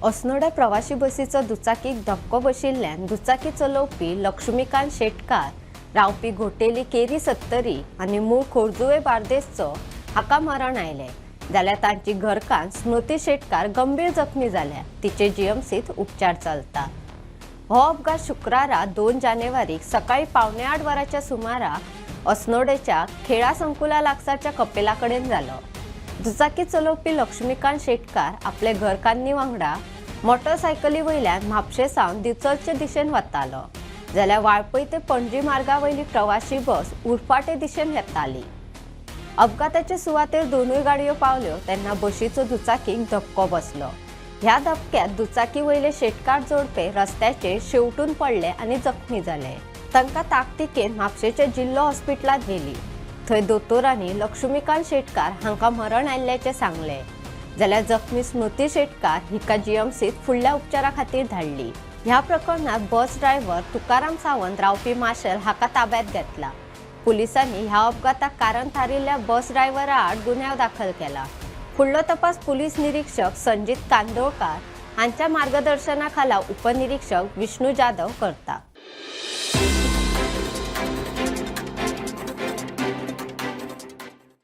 अस्नोड्या प्रवासी बसीचं दुचाकीक धक्को बशिल्ल्यान दुचाकी चलोवपी लक्ष्मीकांत शेटकार रावपी घोटेली केरी 70 आनी मूळ खोर्जुवे बार्देसचो हाका मरण आयले। जाल्यार तांची घरकान्न स्मृती शेटकार गंभीर जखमी जाल्या। तिचे जीएमसीत उपचार चलता। हो अपघात शुक्रारा 2 जानेवारीक सकाळी 7:45 वरांच्या सुमाराक अस्नोडेच्या खेळा संकुला लागसारच्या कपेलाकडेन जालो। दुचाकी चलोवपी लक्ष्मीकांत शेटकार आपले घरकान्नी वांगडा मोटरसायकली वयल्यान म्हापशे सावन दिवचलचे दिशेन वतालो, जाल्यार वाळपय ते पणजी मार्गा वयली प्रवासी बस उरफाटे दिशेन येताली। अपघाताचे सुवातेर दोनूय गाडयो पावल्यो तेन्ना बशीचो दुचाकीक धक्को बसलो। ह्या धक्क्यात दुचाकी वयले शेटकार जोडपे रस्त्याचेर शेवटून पडले आनी जखमी जाले। तांकां ताकतिकेन म्हापशेच्या जिल्लो हॉस्पिटलांत व्हेली। थंय दोतोरांनी लक्ष्मीकांत शेटकार हांकां मरण आयिल्ल्याचें सांगलें, जाल्यार जखमी स्मृती शेटकार हिका जीएमसीत फुडल्या उपचारा खातीर धाडली। ह्या प्रकरणात बस ड्रायव्हर तुकाराम सावंत रावपी माशेल हाका ताब्यात घेतला। पुलिसांनी ह्या अपघाताक कारण थारिल्ल्या बस ड्रायव्हरा आड गुन्यांव दाखल केला। फुडलो तपास पुलीस निरीक्षक संजीत कांदोळकार हांच्या मार्गदर्शनाखाला उपनिरीक्षक विष्णू जाधव करता।